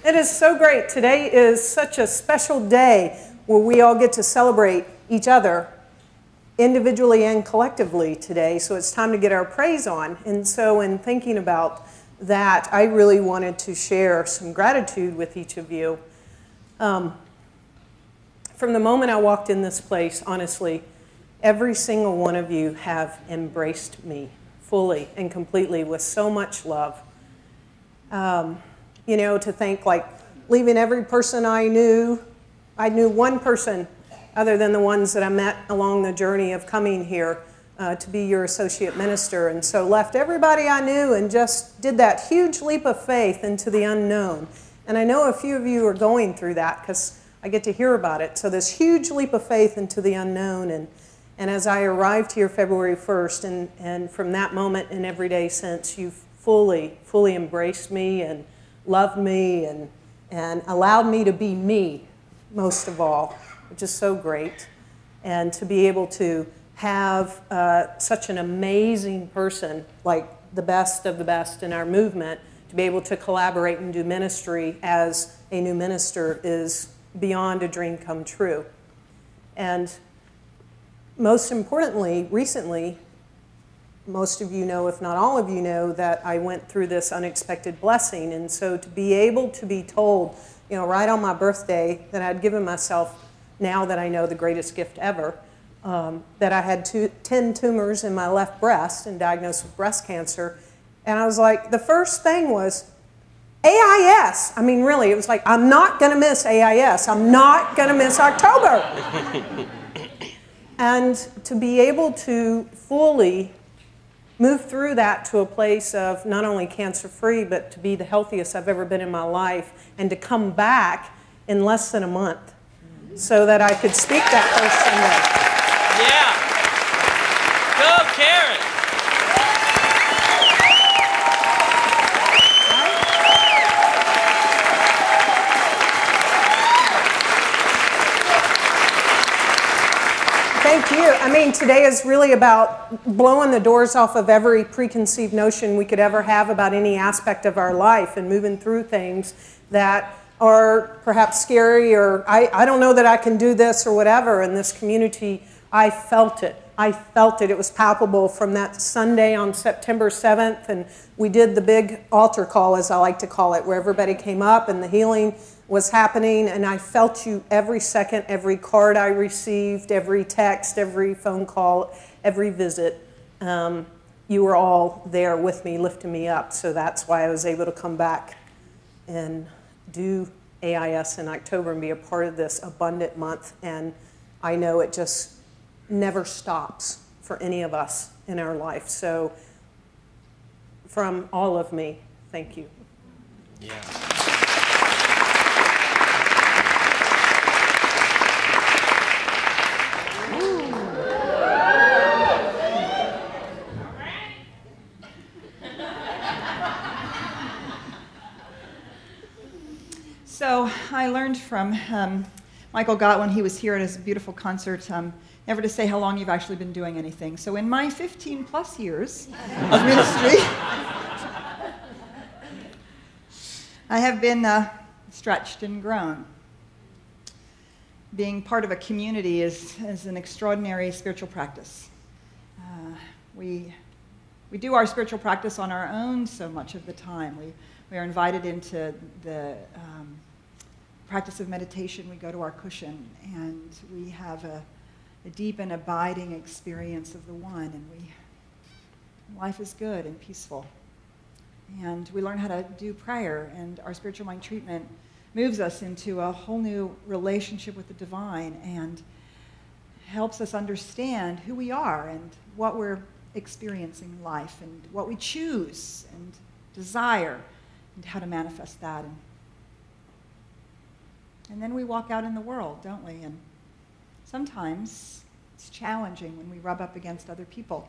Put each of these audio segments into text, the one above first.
It is so great. Today is such a special day where we all get to celebrate each other individually and collectively today. So it's time to get our praise on. And so in thinking about that, I really wanted to share some gratitude with each of you. From the moment I walked in this place, honestly, every single one of you have embraced me fully and completely with so much love. You know, to think like leaving every person I knew one person other than the ones that I met along the journey of coming here to be your associate minister. And so left everybody I knew and just did that huge leap of faith into the unknown. And I know a few of you are going through that because I get to hear about it. So this huge leap of faith into the unknown. And as I arrived here February 1st, and from that moment and every day since, you've fully embraced me and loved me and allowed me to be me, most of all, which is so great. And to be able to have such an amazing person, like the best of the best in our movement, to be able to collaborate and do ministry as a new minister is beyond a dream come true. And most importantly, recently, most of you know, if not all of you know, that I went through this unexpected blessing. And so to be able to be told, you know, right on my birthday that I'd given myself, now that I know the greatest gift ever, that I had 10 tumors in my left breast and diagnosed with breast cancer. And I was like, the first thing was AIS. I mean, really, it was like, I'm not going to miss AIS. I'm not going to miss October. And to be able to fully move through that to a place of not only cancer-free, but to be the healthiest I've ever been in my life, and to come back in less than a month so that I could speak that first Sunday. Yeah. Go, Karen. Thank you. I mean, today is really about blowing the doors off of every preconceived notion we could ever have about any aspect of our life and moving through things that are perhaps scary, or I don't know that I can do this or whatever. In this community, I felt it. I felt it. It was palpable from that Sunday on September 7th, and we did the big altar call, as I like to call it, where everybody came up and the healing was happening, and I felt you every second, every card I received, every text, every phone call, every visit. You were all there with me, lifting me up, so that's why I was able to come back and do AIS in October and be a part of this abundant month. And I know it just never stops for any of us in our life. So from all of me, thank you. Yeah. So I learned from Michael Gott when he was here at his beautiful concert, never to say how long you've actually been doing anything. So in my 15 plus years of ministry, I have been stretched and grown. Being part of a community is an extraordinary spiritual practice. We do our spiritual practice on our own so much of the time. We are invited into the practice of meditation. We go to our cushion, and we have a deep and abiding experience of the one, and life is good and peaceful. And we learn how to do prayer, and our spiritual mind treatment moves us into a whole new relationship with the divine and helps us understand who we are and what we're experiencing in life and what we choose and desire and how to manifest that. And then we walk out in the world, don't we? And sometimes it's challenging when we rub up against other people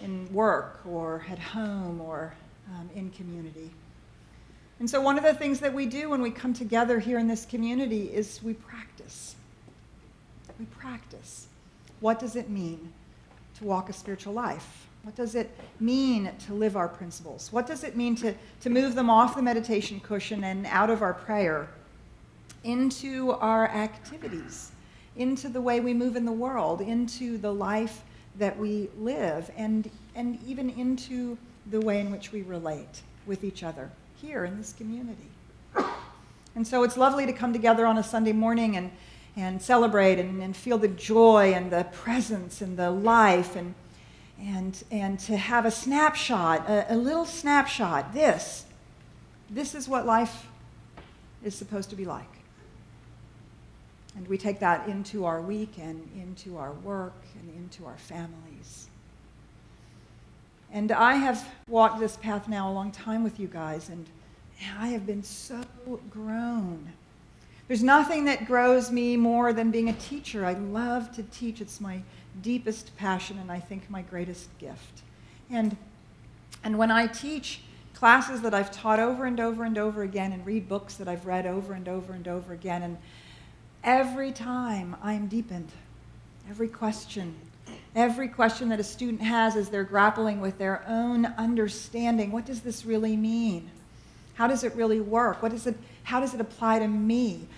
in work or at home or in community. And so one of the things that we do when we come together here in this community is we practice. We practice. What does it mean to walk a spiritual life? What does it mean to live our principles? What does it mean to move them off the meditation cushion and out of our prayer into our activities, into the way we move in the world, into the life that we live, and even into the way in which we relate with each other here in this community? And so it's lovely to come together on a Sunday morning and celebrate and feel the joy and the presence and the life and to have a snapshot, a little snapshot. This is what life is supposed to be like. And we take that into our week and into our work and into our families. And I have walked this path now a long time with you guys, and I have been so grown. There's nothing that grows me more than being a teacher. I love to teach. It's my deepest passion, and I think my greatest gift. And when I teach classes that I've taught over and over and over again, and read books that I've read over and over and over again, and every time I'm deepened. Every question that a student has as they're grappling with their own understanding. What does this really mean? How does it really work? How does it apply to me?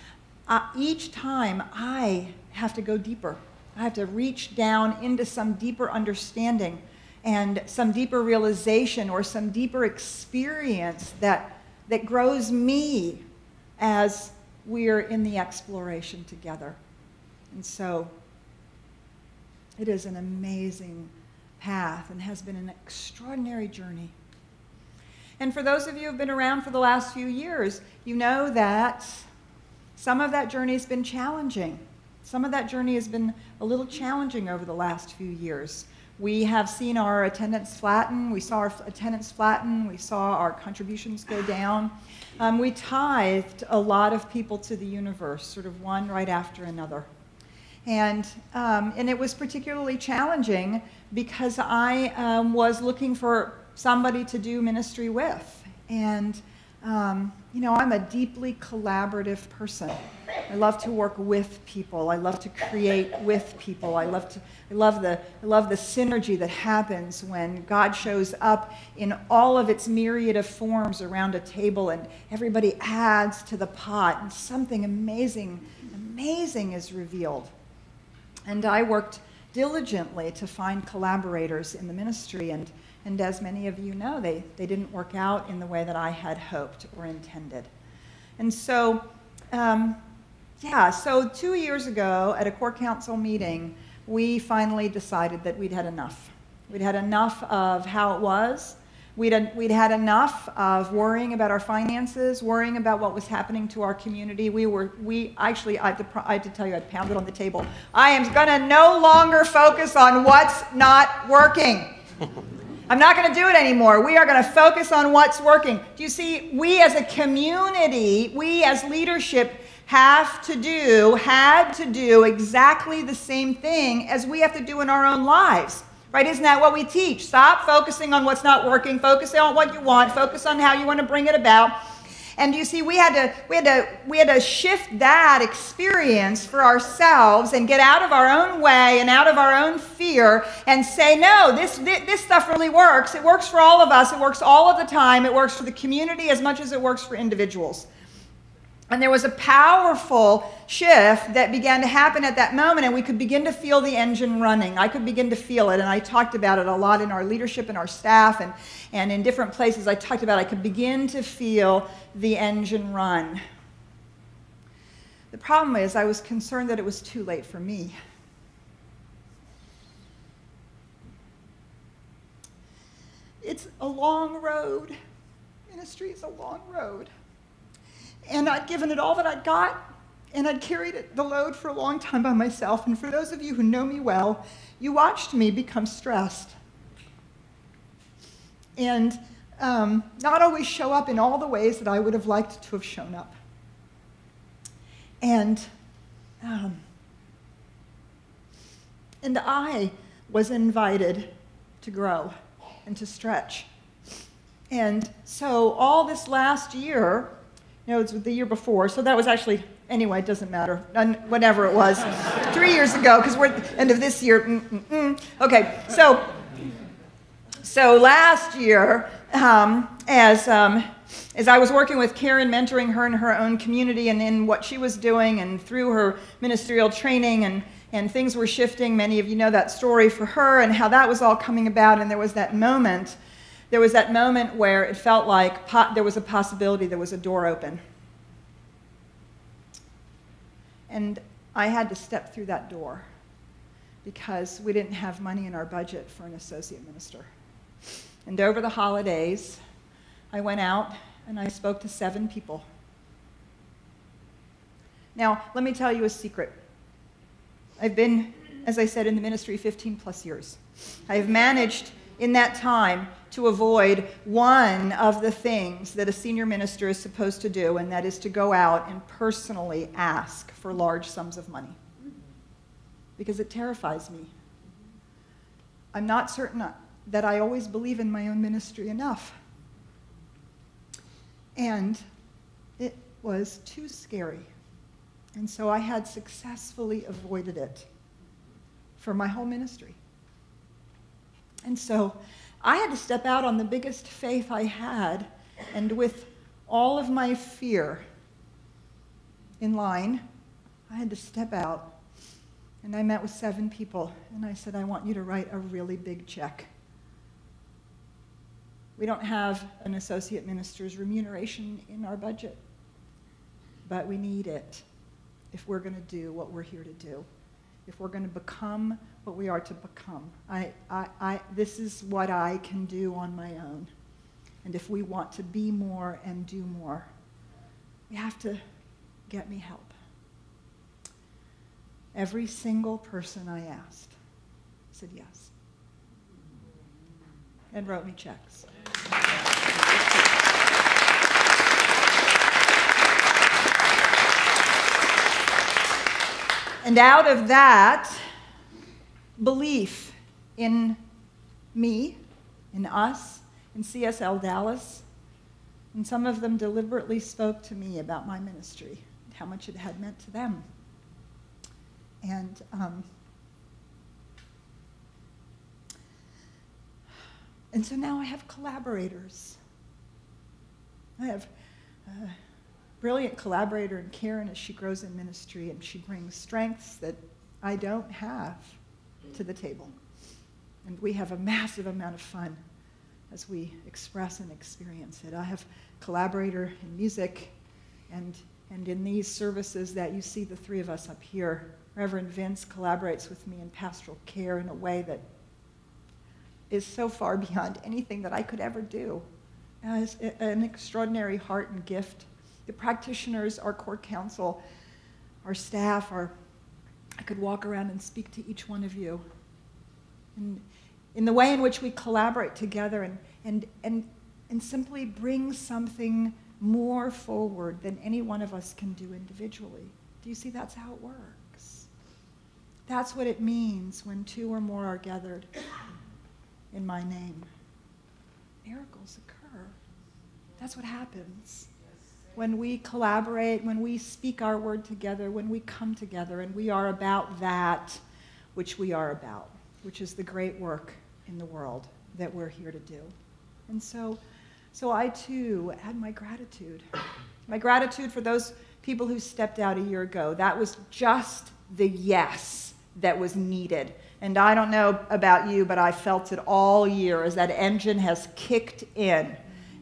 Each time I have to go deeper. I have to reach down into some deeper understanding and some deeper realization or some deeper experience that grows me as we're in the exploration together. And so it is an amazing path and has been an extraordinary journey. And for those of you who have been around for the last few years, you know that some of that journey has been challenging. Some of that journey has been a little challenging over the last few years. We have seen our attendance flatten. We saw our attendance flatten. We saw our contributions go down. We tithed a lot of people to the universe, sort of one right after another. And it was particularly challenging because I was looking for somebody to do ministry with. And, I'm a deeply collaborative person. I love to work with people. I love to create with people. I love the synergy that happens when God shows up in all of its myriad of forms around a table and everybody adds to the pot and something amazing is revealed. And I worked diligently to find collaborators in the ministry, and as many of you know, they didn't work out in the way that I had hoped or intended. And so, so 2 years ago at a core council meeting, we finally decided that we'd had enough. We'd had enough of how it was. We'd had enough of worrying about our finances, worrying about what was happening to our community. I had to tell you, I pounded on the table. I am going to no longer focus on what's not working. I'm not going to do it anymore. We are going to focus on what's working. Do you see, we as a community, we as leadership had to do exactly the same thing as we have to do in our own lives. Right? Isn't that what we teach? Stop focusing on what's not working. Focus on what you want. Focus on how you want to bring it about. And you see, we had to shift that experience for ourselves and get out of our own way and out of our own fear and say, no, this stuff really works. It works for all of us. It works all of the time. It works for the community as much as it works for individuals. And there was a powerful shift that began to happen at that moment, and we could begin to feel the engine running. I could begin to feel it, and I talked about it a lot in our leadership and our staff, and in different places I talked about I could begin to feel the engine run. The problem is I was concerned that it was too late for me. It's a long road. Ministry is a long road. And I'd given it all that I'd got, and I'd carried the load for a long time by myself. And for those of you who know me well, you watched me become stressed. And not always show up in all the ways that I would have liked to have shown up. And I was invited to grow and to stretch. And so all this last year, no, it was the year before, so that was actually, anyway, it doesn't matter, whatever it was, 3 years ago, because we're at the end of this year. Okay, so So last year, as I was working with Karen, mentoring her in her own community and in what she was doing and through her ministerial training, and things were shifting. Many of you know that story for her and how that was all coming about. And there was that moment where it felt like there was a possibility, there was a door open. And I had to step through that door because we didn't have money in our budget for an associate minister. And over the holidays, I went out and I spoke to 7 people. Now, let me tell you a secret. I've been, as I said, in the ministry 15 plus years. I have managed in that time to avoid one of the things that a senior minister is supposed to do, and that is to go out and personally ask for large sums of money. Because it terrifies me. I'm not certain that I always believe in my own ministry enough. And it was too scary. And so I had successfully avoided it for my whole ministry. And so I had to step out on the biggest faith I had, and with all of my fear in line, I had to step out. And I met with 7 people, and I said, I want you to write a really big check. We don't have an associate minister's remuneration in our budget, but we need it if we're going to do what we're here to do, if we're going to become what we are to become. This is what I can do on my own. And if we want to be more and do more, we have to get me help. Every single person I asked said yes and wrote me checks. And out of that belief in me, in us, in CSLDallas, and some of them deliberately spoke to me about my ministry, how much it had meant to them. And so now I have collaborators. I have a brilliant collaborator in Karen as she grows in ministry, and she brings strengths that I don't have to the table. And we have a massive amount of fun as we express and experience it. I have a collaborator in music, and in these services that you see the 3 of us up here, Reverend Vince collaborates with me in pastoral care in a way that is so far beyond anything that I could ever do. Has an extraordinary heart and gift. The practitioners, our core council, our staff, I could walk around and speak to each one of you. And in the way in which we collaborate together and simply bring something more forward than any one of us can do individually. Do you see that's how it works? That's what it means when 2 or more are gathered in my name. Miracles occur. That's what happens when we collaborate, when we speak our word together, when we come together, and we are about that which we are about, which is the great work in the world that we're here to do. And so I too add my gratitude. My gratitude for those people who stepped out a year ago. That was just the yes that was needed. And I don't know about you, but I felt it all year as that engine has kicked in.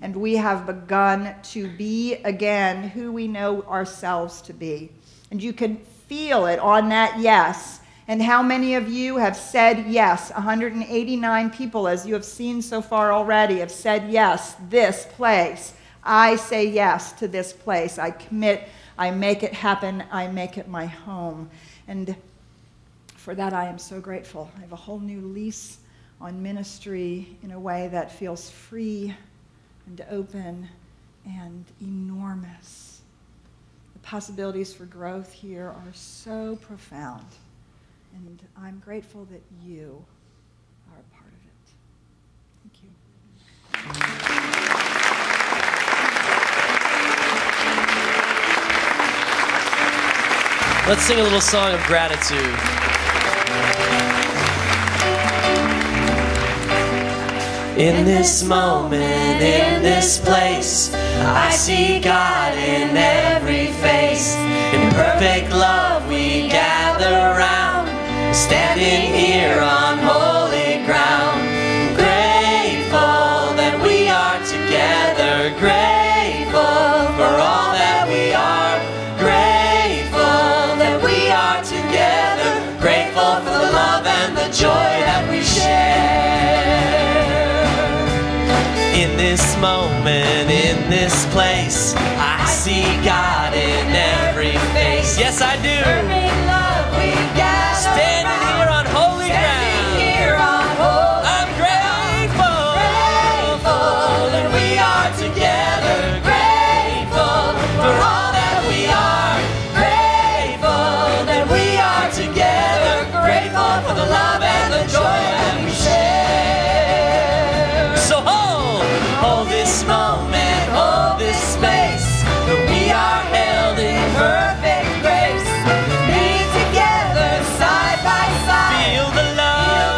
And we have begun to be again who we know ourselves to be. And you can feel it on that yes. And how many of you have said yes? 189 people, as you have seen so far already, have said yes, this place. I say yes to this place. I commit. I make it happen. I make it my home. And for that, I am so grateful. I have a whole new lease on ministry in a way that feels free and open and enormous. The possibilities for growth here are so profound. And I'm grateful that you are a part of it. Thank you. Let's sing a little song of gratitude. In this moment, in this place, I see God in every face. In perfect love we gather round, standing here on holy ground. Grateful that we are together, grateful for all that we are, grateful that we are together, grateful for the love and the joy that we share. In this moment, in this place, I see God in every face. Yes, I do. Perfect love we gather standing here on holy ground. I'm grateful, grateful that we are together, grateful for all that we are, grateful that we are together, grateful for the love and the joy that we share. So hold this moment, hold this space, that we are held in perfect grace. Be together side by side. Feel the love.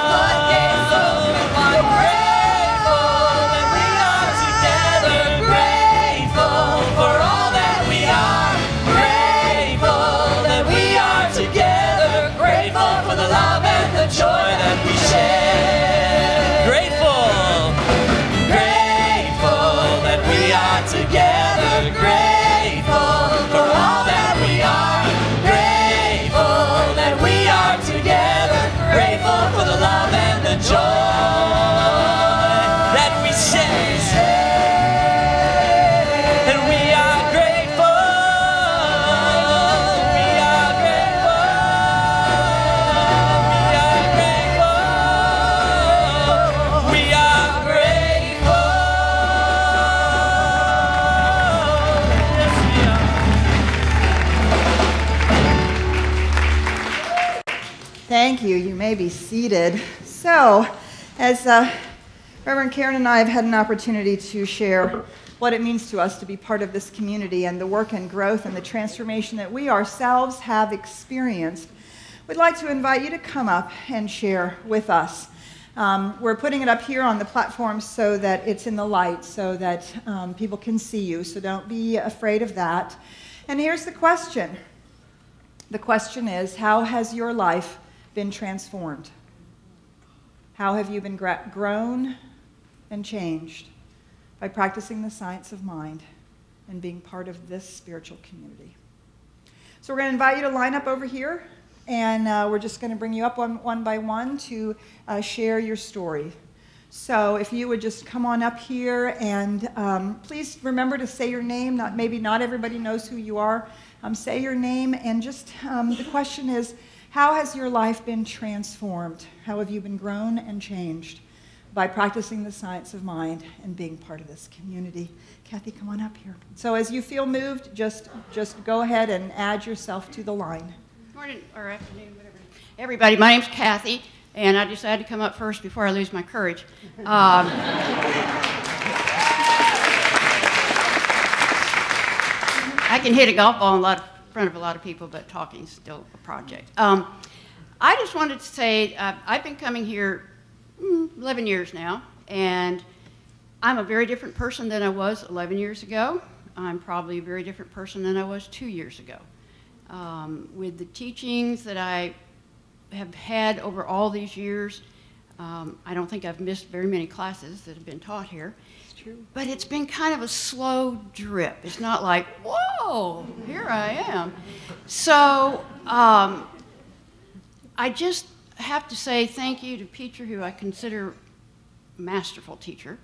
Floodgates open wide. Grateful that we are together. Grateful for all that we are. Grateful that we are together. Grateful for the love and the joy that we share. Grateful. Grateful that we are together, grateful for all that we are, grateful that we are together, grateful for the love and the joy that we share. And we are grateful, we are grateful, we are grateful, Thank you. You may be seated. So, as Reverend Karen and I have had an opportunity to share what it means to us to be part of this community and the work and growth and the transformation that we ourselves have experienced, we'd like to invite you to come up and share with us. We're putting it up here on the platform so that it's in the light, so that people can see you, so don't be afraid of that. And here's the question. The question is, how has your life been transformed? How have you been grown and changed by practicing the science of mind and being part of this spiritual community? So we're going to invite you to line up over here, and we're just going to bring you up one by one to share your story. So if you would just come on up here, and please remember to say your name. Maybe not everybody knows who you are. Say your name, and just the question is, how has your life been transformed? How have you been grown and changed by practicing the science of mind and being part of this community? Kathy, come on up here. So as you feel moved, just go ahead and add yourself to the line. Morning or afternoon, whatever. Everybody, my name's Kathy, and I decided to come up first before I lose my courage. I can hit a golf ball in front of a lot of people, but talking's still a project. I just wanted to say I've been coming here 11 years now, and I'm a very different person than I was 11 years ago. I'm probably a very different person than I was 2 years ago. With the teachings that I have had over all these years, I don't think I've missed very many classes that have been taught here. It's true. But it's been kind of a slow drip. It's not like, whoa, here I am. So I just have to say thank you to Peter, who I consider a masterful teacher,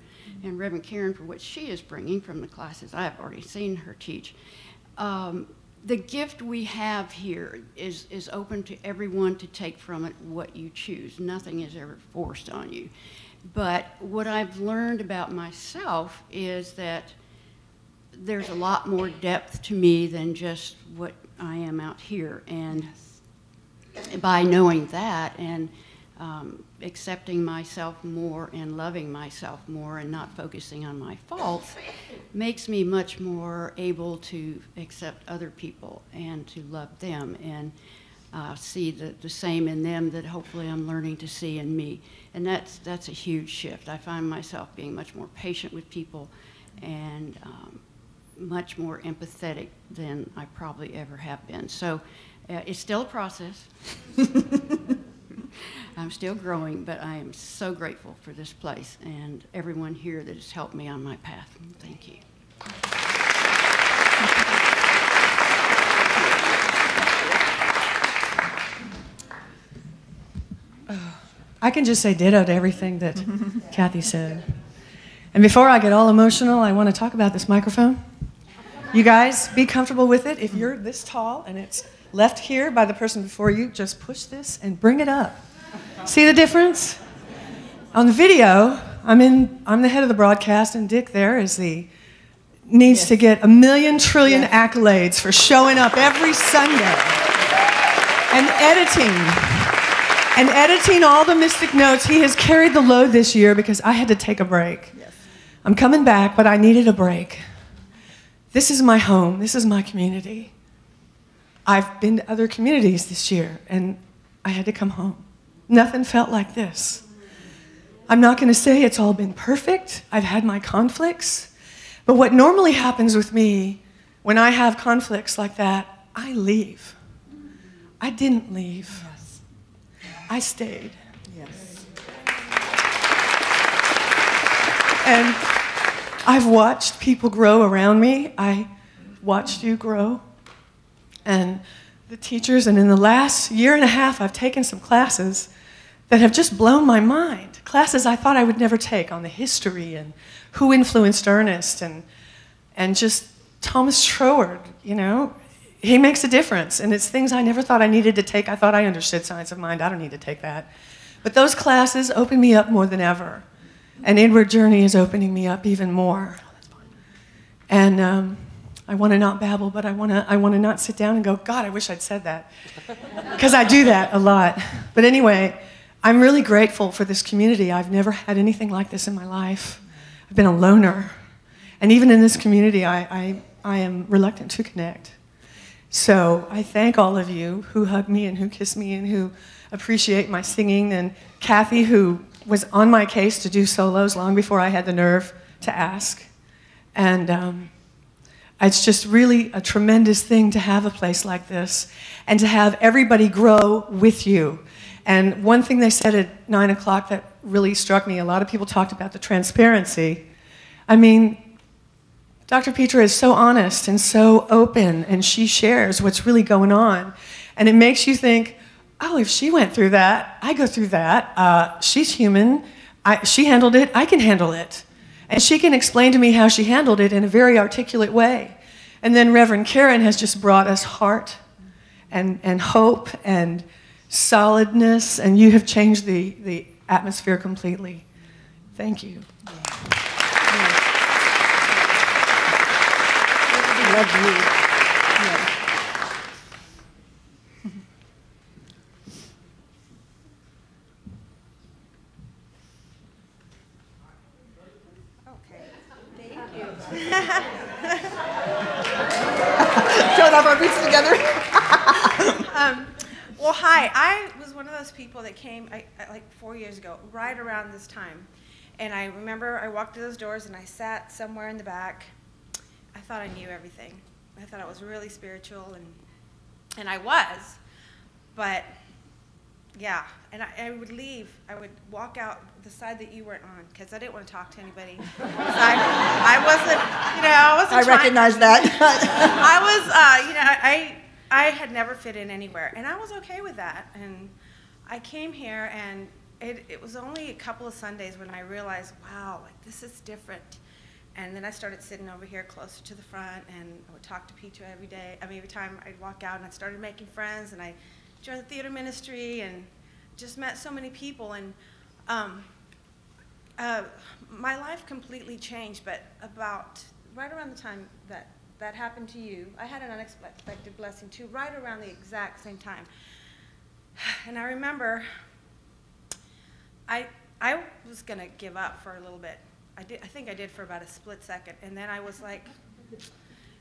and Reverend Karen for what she is bringing from the classes I have already seen her teach. The gift we have here is open to everyone to take from it what you choose. Nothing is ever forced on you. But what I've learned about myself is that there's a lot more depth to me than just what I am out here. And by knowing that and accepting myself more and loving myself more and not focusing on my faults makes me much more able to accept other people and to love them. And see the same in them that hopefully I'm learning to see in me. And that's a huge shift. I find myself being much more patient with people and much more empathetic than I probably ever have been. So it's still a process. I'm still growing, but I am so grateful for this place and everyone here that has helped me on my path. Thank you. I can just say ditto to everything that Kathy said. And before I get all emotional, I want to talk about this microphone. You guys, be comfortable with it. If you're this tall and it's left here by the person before you, just push this and bring it up. See the difference? On the video, I'm the head of the broadcast, and Dick there needs to get 1,000,000 trillion accolades for showing up every Sunday and editing all the Mystic Notes. He has carried the load this year because I had to take a break. Yes. I'm coming back, but I needed a break. This is my home. This is my community. I've been to other communities this year, and I had to come home. Nothing felt like this. I'm not going to say it's all been perfect. I've had my conflicts. But what normally happens with me when I have conflicts like that, I leave. I didn't leave. Yes. I stayed. Yes. And I've watched people grow around me. I watched you grow. And the teachers, and in the last year and a half, I've taken some classes that have just blown my mind. Classes I thought I would never take on the history and who influenced Ernest and just Thomas Troward, you know. He makes a difference, and it's things I never thought I needed to take. I thought I understood science of mind. I don't need to take that. But those classes open me up more than ever. And Inward Journey is opening me up even more. And I want to not babble, but I want to not sit down and go, God, I wish I'd said that. Because I do that a lot. But anyway, I'm really grateful for this community. I've never had anything like this in my life. I've been a loner. And even in this community, I am reluctant to connect. So I thank all of you who hug me and who kiss me and who appreciate my singing, and Kathy, who was on my case to do solos long before I had the nerve to ask. And it's just really a tremendous thing to have a place like this and to have everybody grow with you. And one thing they said at 9 o'clock that really struck me, a lot of people talked about the transparency. I mean, Dr. Petra is so honest and so open, and she shares what's really going on. And it makes you think, oh, if she went through that, I go through that. She's human. She handled it. I can handle it. And she can explain to me how she handled it in a very articulate way. And then Reverend Karen has just brought us heart and hope and solidness, and you have changed the atmosphere completely. Thank you. Love you. Yeah. Okay, thank you. Throwing off our boots together. Well, hi. I was one of those people that came like 4 years ago, right around this time. And I remember I walked through those doors and I sat somewhere in the back. I thought I knew everything. I thought I was really spiritual, and I was. But, yeah. And I would leave. I would walk out the side that you weren't on because I didn't want to talk to anybody. I wasn't, I wasn't I recognize that. I had never fit in anywhere, and I was okay with that. And I came here, and it was only a couple of Sundays when I realized, wow, like this is different. And then I started sitting over here closer to the front, and I would talk to Petra every day. I mean, every time I'd walk out, and I started making friends, and I joined the theater ministry, and just met so many people. And my life completely changed, but about right around the time that happened to you, I had an unexpected blessing too, right around the exact same time. And I remember I was going to give up for a little bit. I think I did for about a split second, and then I was like,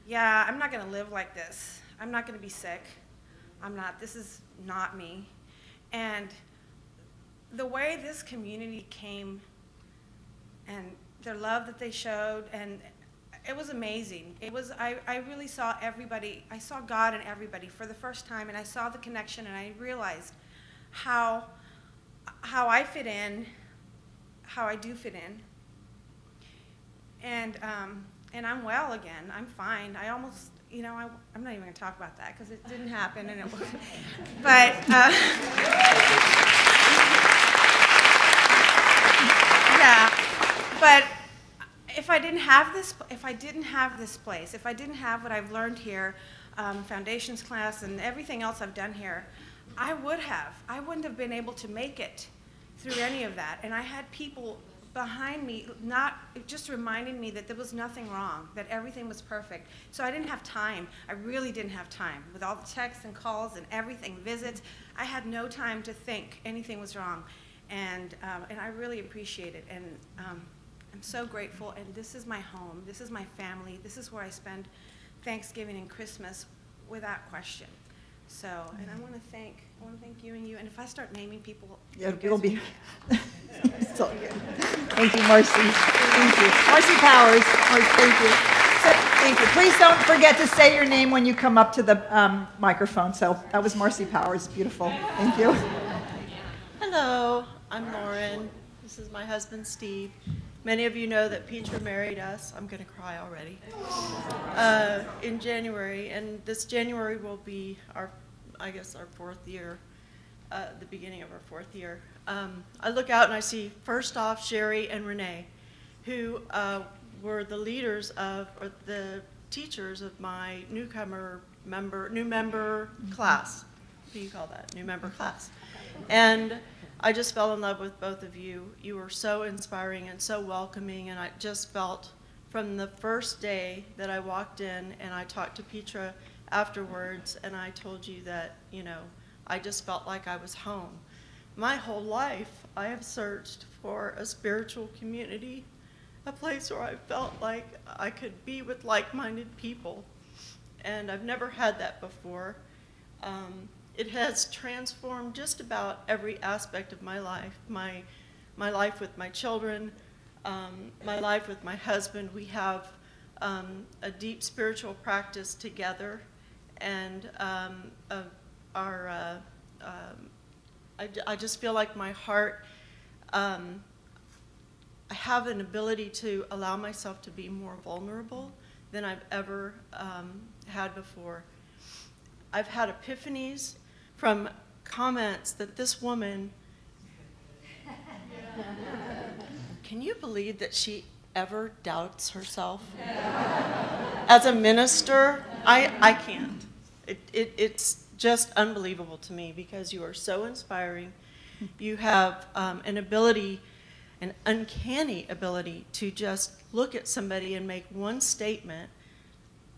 yeah, I'm not going to live like this. I'm not going to be sick. This is not me. And the way this community came and their love that they showed, and it was amazing. I really saw everybody, I saw God in everybody for the first time, and I saw the connection, and I realized how I fit in, how I do fit in. And I'm well again. I'm fine. I almost, I'm not even going to talk about that because it didn't happen, and it wasn't. But yeah. But if I didn't have this place, if I didn't have what I've learned here, foundations class and everything else I've done here, I wouldn't have been able to make it through any of that. And I had people behind me, just reminding me that there was nothing wrong, that everything was perfect. So I didn't have time. I really didn't have time. With all the texts and calls and everything, visits, I had no time to think anything was wrong. And I really appreciate it. And I'm so grateful. And this is my home. This is my family. This is where I spend Thanksgiving and Christmas without question. So, and I want to thank you and you. And if I start naming people, yeah, it'll be. So good. Thank you, Marcy. Thank you, Marcy Powers. Thank you. Thank you. Please don't forget to say your name when you come up to the microphone. So that was Marcy Powers. Beautiful. Thank you. Hello, I'm Lauren. This is my husband, Steve. Many of you know that Petra married us. I'm going to cry already. In January, and this January will be our 4th year, the beginning of our 4th year. I look out and I see, first off, Sherry and Renee, who were the leaders or the teachers of my new member class. What do you call that? New member class. And I just fell in love with both of you. You were so inspiring and so welcoming, and I just felt from the first day that I walked in and I talked to Petra afterwards, and I told you that, I just felt like I was home. My whole life, I have searched for a spiritual community, a place where I felt like I could be with like-minded people, and I've never had that before. It has transformed just about every aspect of my life, my life with my children, my life with my husband. We have a deep spiritual practice together, and I just feel like my heart, I have an ability to allow myself to be more vulnerable than I've ever had before. I've had epiphanies from comments that this woman, can you believe that she ever doubts herself? As a minister, I can't. It's just unbelievable to me because you are so inspiring. You have an ability, an uncanny ability to just look at somebody and make one statement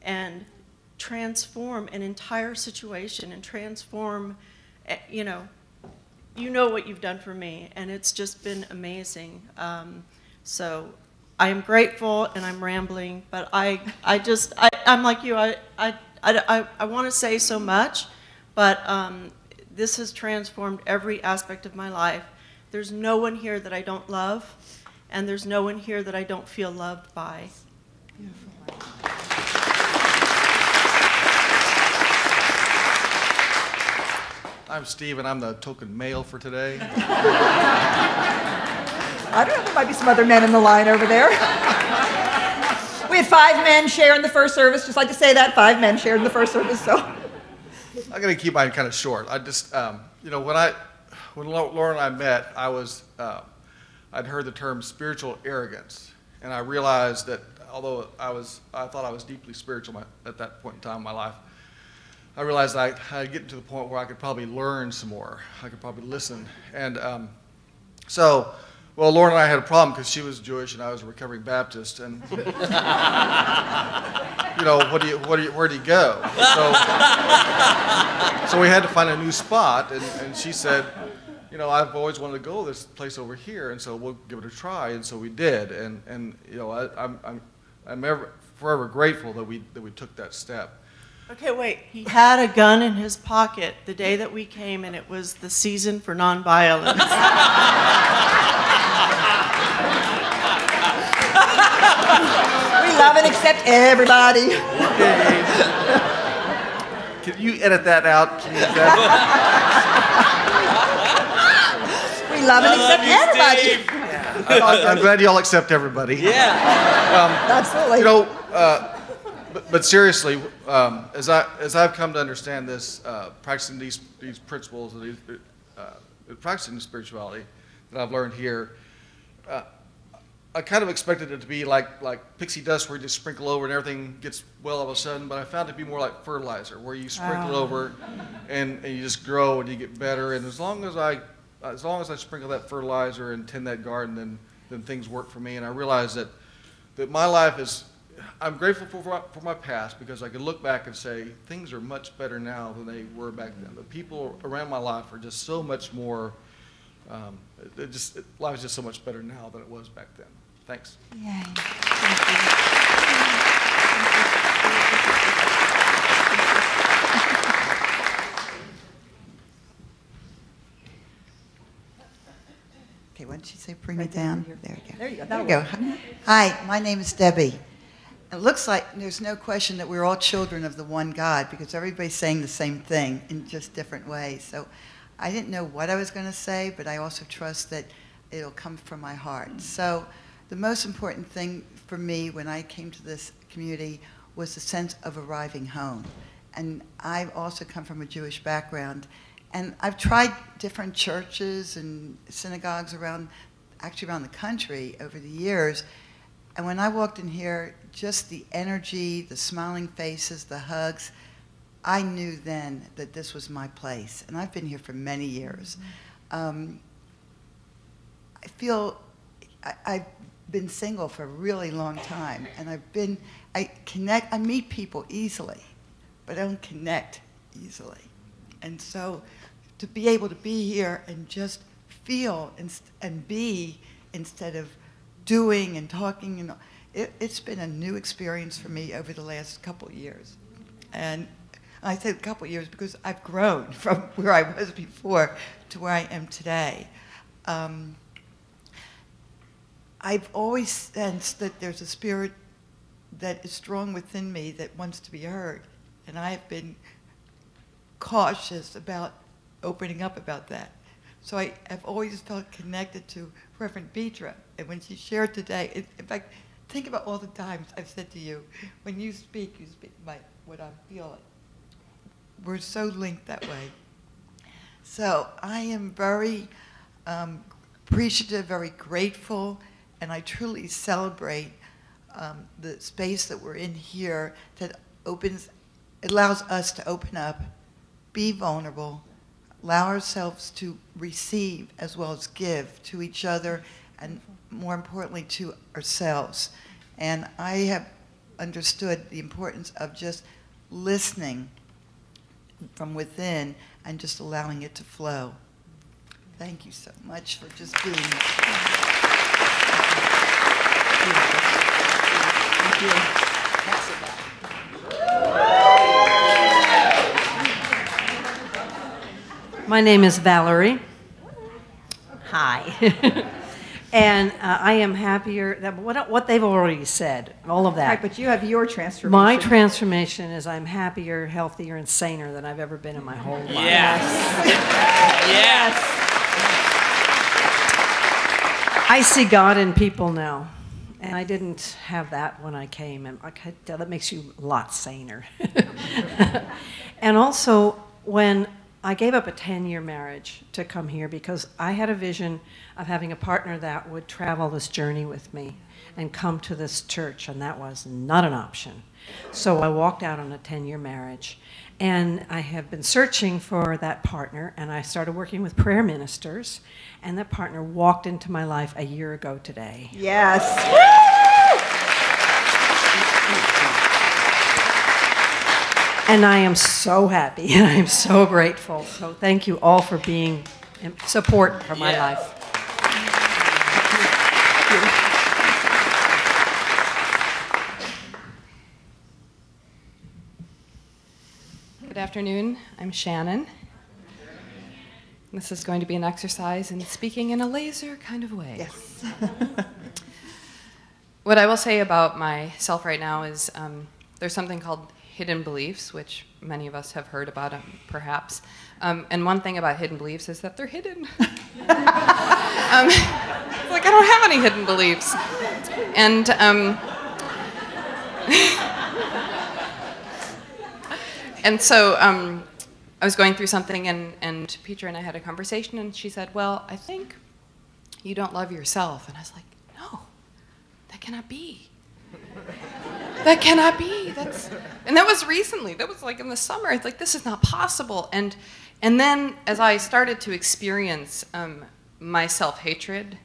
and transform an entire situation and transform, you know what you've done for me, and it's just been amazing. So I am grateful, and I'm rambling, but I'm like you. I want to say so much, but this has transformed every aspect of my life. There's no one here that I don't love, and there's no one here that I don't feel loved by. Beautiful. I'm Steve, and I'm the token male for today. I don't know, there might be some other men in the line over there. We had 5 men share in the first service. Just like to say that, 5 men shared in the first service. So I'm going to keep mine kind of short. I just, when Laura and I met, I'd heard the term spiritual arrogance, and I realized that although I thought I was deeply spiritual at that point in time in my life, I realized I'd get to the point where I could probably learn some more. I could probably listen. And well, Lauren and I had a problem because she was Jewish and I was a recovering Baptist. And, where do you go? So we had to find a new spot. And she said, I've always wanted to go to this place over here, and so we'll give it a try. And so we did. And I'm forever grateful that we took that step. Okay, wait. He had a gun in his pocket the day that we came, and it was the season for nonviolence. We love and accept everybody. Can you edit that out, please? We love and accept everybody. I'm glad you all accept everybody. Yeah. Absolutely. You know, but seriously, as I've come to understand this, practicing these principles, practicing the spirituality that I've learned here, I kind of expected it to be like pixie dust, where you just sprinkle over and everything gets well all of a sudden. But I found it to be more like fertilizer, where you sprinkle over, and you just grow and you get better. And as long as I sprinkle that fertilizer and tend that garden, then things work for me. And I realized that my life is. I'm grateful for my past, because I can look back and say things are much better now than they were back then. The people around my life are just so much more. Life is just so much better now than it was back then. Thanks. Yay. Okay, why don't you say bring it down? There you go. There you go. There you go. Hi, my name is Debbie. It looks like there's no question that we're all children of the one God, because everybody's saying the same thing in just different ways. So I didn't know what I was going to say, but I also trust that it'll come from my heart. So the most important thing for me when I came to this community was the sense of arriving home. And I've also come from a Jewish background. And I've tried different churches and synagogues around the country over the years. And when I walked in here, just the energy, the smiling faces, the hugs, I knew then that this was my place. And I've been here for many years. I feel I've been single for a really long time. And I meet people easily, but I don't connect easily. And so to be able to be here and just feel and be instead of doing and talking, it's been a new experience for me over the last couple of years. And I say a couple of years because I've grown from where I was before to where I am today. I've always sensed that there's a spirit that is strong within me that wants to be heard. And I have been cautious about opening up about that. So I have always felt connected to Reverend Petra. And when she shared today, in fact, think about all the times I've said to you, when you speak by what I'm feeling. We're so linked that way. So I am very appreciative, very grateful, and I truly celebrate the space that we're in here that allows us to open up, be vulnerable, allow ourselves to receive as well as give to each other, and more importantly to ourselves. And I have understood the importance of just listening from within and just allowing it to flow. Thank you so much for just being here. Thank you. My name is Valerie. Hi. And I am happier that what they've already said, all of that. Right, but you have your transformation. My transformation is I'm happier, healthier, and saner than I've ever been in my whole life. Yes. Yes. I see God in people now, and I didn't have that when I came, and that makes you a lot saner. And also, when I gave up a 10-year marriage to come here because I had a vision of having a partner that would travel this journey with me and come to this church, and that was not an option. So I walked out on a 10-year marriage, and I have been searching for that partner, and I started working with prayer ministers, and that partner walked into my life a year ago today. Yes. And I am so happy, and I am so grateful. So thank you all for being support for my life. Good afternoon. I'm Shannon. This is going to be an exercise in speaking in a laser kind of way. Yes. What I will say about myself right now is there's something called hidden beliefs, which many of us have heard about, perhaps. And one thing about hidden beliefs is that they're hidden. Like, I don't have any hidden beliefs. And and so I was going through something, and Petra and I had a conversation, and she said, well, I think you don't love yourself. And I was like, no, that cannot be. That cannot be. And that was recently. That was like in the summer. It's like, this is not possible. And then as I started to experience my self-hatred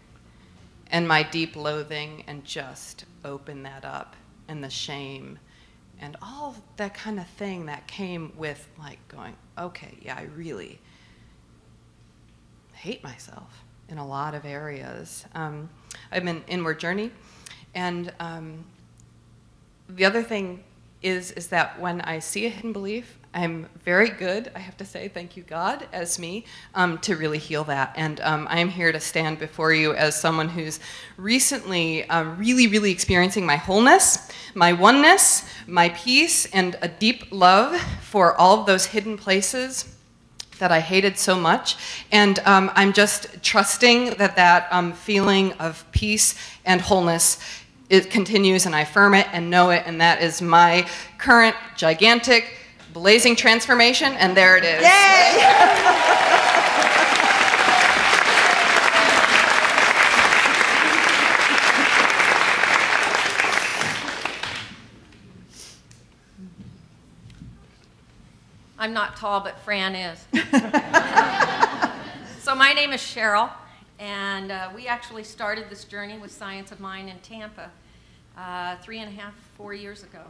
and my deep loathing and just open that up and the shame and all that kind of thing that came with like going, okay, yeah, I really hate myself in a lot of areas. I'm an inward journey. And the other thing is that when I see a hidden belief, I'm very good, I have to say, thank you God, as me, to really heal that. And I am here to stand before you as someone who's recently really, really experiencing my wholeness, my oneness, my peace, and a deep love for all of those hidden places that I hated so much. And I'm just trusting that that feeling of peace and wholeness, it continues, and I affirm it and know it, and that is my current gigantic blazing transformation, and there it is. Yay! I'm not tall, but Fran is. So my name is Cheryl, and we actually started this journey with Science of Mind in Tampa 3.5, 4 years ago.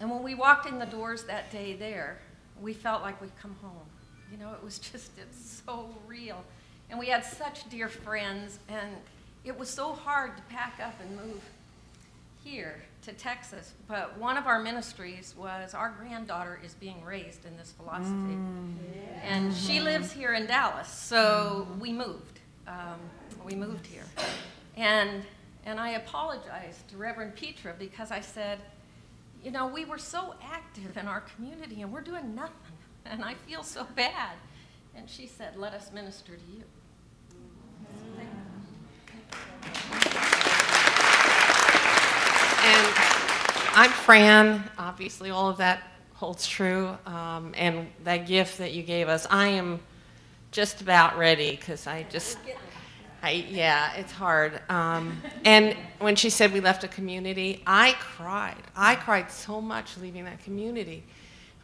And when we walked in the doors that day there, we felt like we'd come home. You know, it was just, it's so real. And we had such dear friends, and it was so hard to pack up and move here to Texas. But one of our ministries was our granddaughter is being raised in this philosophy. And she lives here in Dallas, so we moved. We moved here. And I apologized to Reverend Petra because I said, you know, we were so active in our community and we're doing nothing, and I feel so bad. And she said, let us minister to you. And I'm Fran. Obviously, all of that holds true. And that gift that you gave us, I am just about ready because yeah, it's hard. And when she said we left a community, I cried. I cried so much leaving that community.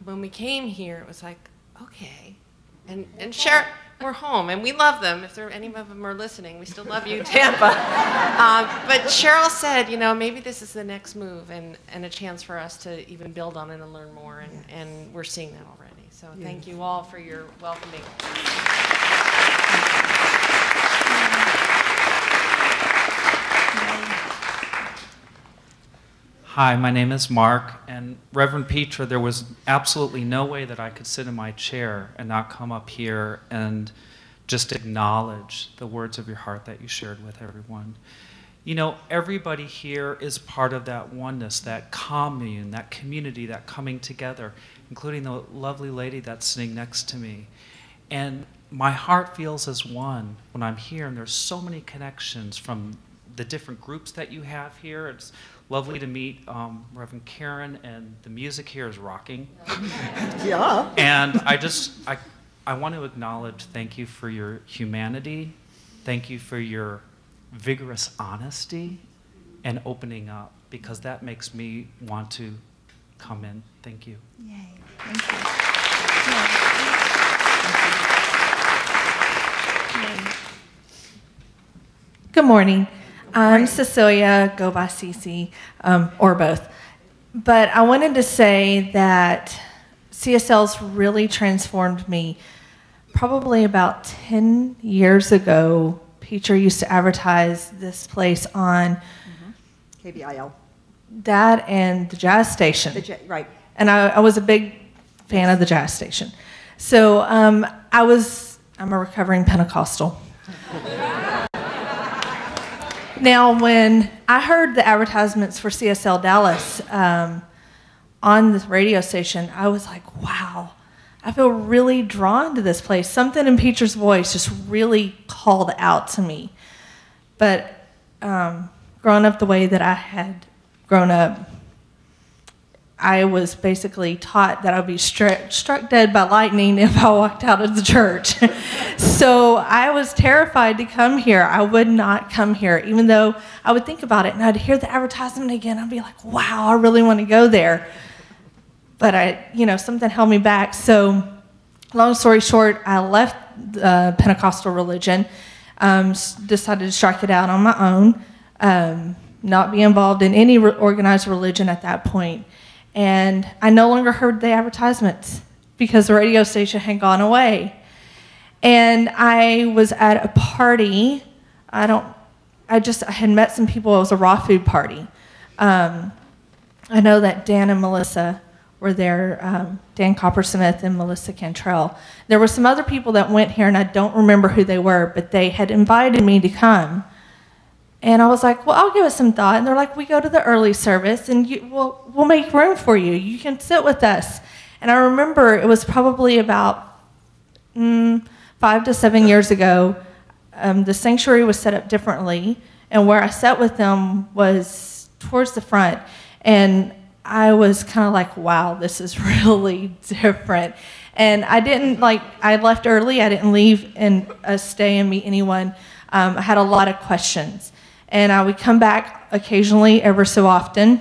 When we came here, it was like, okay. And Sharon, we're home, and we love them. If any of them are listening, we still love you, Tampa. But Cheryl said, you know, maybe this is the next move and a chance for us to even build on it and learn more, and we're seeing that already. So thank you all for your welcoming. Hi, my name is Mark, and Reverend Petra, there was absolutely no way that I could sit in my chair and not come up here and just acknowledge the words of your heart that you shared with everyone. You know, everybody here is part of that oneness, that commune, that community, that coming together, including the lovely lady that's sitting next to me. And my heart feels as one when I'm here, and there's so many connections from the different groups that you have here. It's lovely to meet Reverend Karen, and the music here is rocking. Yeah. And I want to acknowledge, thank you for your humanity, thank you for your vigorous honesty and opening up, because that makes me want to come in. Thank you. Yay. Thank you. Good morning. I'm Cecilia, go by Cece, or both. But I wanted to say that CSL's really transformed me. Probably about 10 years ago, Petra used to advertise this place on KBIL. that and the jazz station. Right. And I was a big fan of the jazz station. So I'm a recovering Pentecostal. Now, when I heard the advertisements for CSLDallas on this radio station, I was like, wow, I feel really drawn to this place. Something in Peter's voice just really called out to me. But growing up the way that I had grown up, I was basically taught that I'd be struck dead by lightning if I walked out of the church. So I was terrified to come here. I would not come here, even though I would think about it and I'd hear the advertisement again. I'd be like, wow, I really want to go there. But something held me back. So long story short, I left the Pentecostal religion, decided to strike it out on my own, not be involved in any organized religion at that point. And I no longer heard the advertisements because the radio station had gone away. And I was at a party. I had met some people. It was a raw food party. I know that Dan and Melissa were there, Dan Coppersmith and Melissa Cantrell. There were some other people that went here, and I don't remember who they were, but they had invited me to come. And I was like, well, I'll give it some thought. And they're like, we go to the early service, and we'll make room for you. You can sit with us. And I remember it was probably about 5 to 7 years ago. The sanctuary was set up differently, and where I sat with them was towards the front. And I was kind of like, wow, this is really different. And I left early. I didn't leave and stay and meet anyone. I had a lot of questions. And I would come back occasionally, ever so often.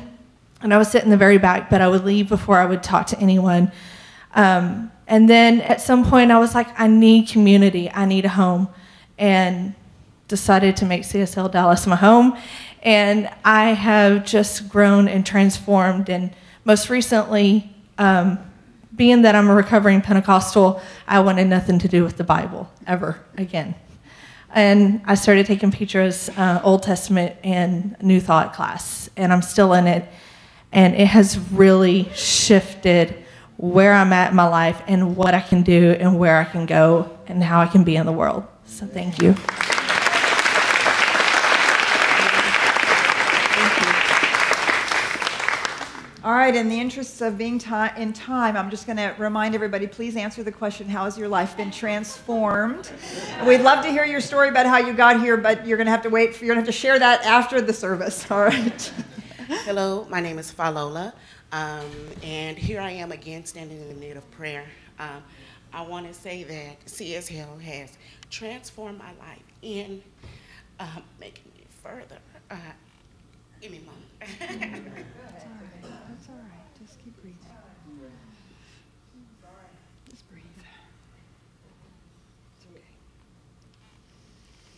And I would sit in the very back, but I would leave before I would talk to anyone. And then at some point, I was like, I need community. I need a home. And decided to make CSLDallas my home. And I have just grown and transformed. And most recently, being that I'm a recovering Pentecostal, I wanted nothing to do with the Bible ever again. And I started taking Petra's Old Testament and New Thought class, and I'm still in it. And it has really shifted where I'm at in my life and what I can do and where I can go and how I can be in the world. So thank you. All right, in the interests of being in time, I'm just going to remind everybody, please answer the question, how has your life been transformed? We'd love to hear your story about how you got here, but you're going to have to wait. You're going to have to share that after the service, all right? Hello, my name is Falola, and here I am again standing in need of prayer. I want to say that CSL has transformed my life in making me further. Give me a moment. That's all right. Just keep breathing. Just breathe. It's okay.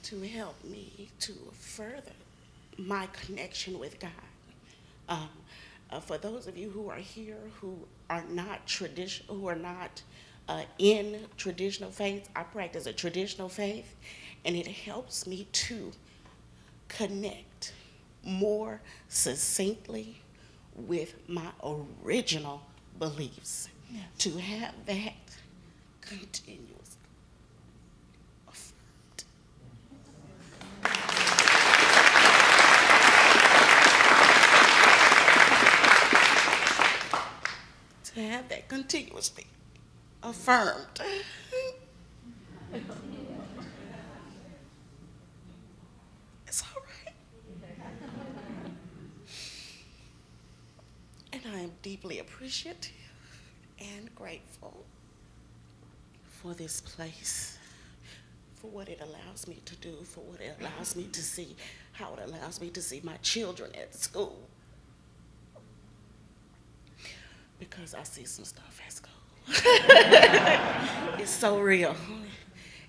To help me to further my connection with God. For those of you who are here who are not traditional, who are not in traditional faith, I practice a traditional faith, and it helps me to connect more succinctly with my original beliefs. Yes. To have that continuous affirmed. To have that continuously affirmed. It's all right. And I am deeply appreciative and grateful for this place, for what it allows me to do, for what it allows me to see, how it allows me to see my children at school. Because I see some stuff at school. It's so real.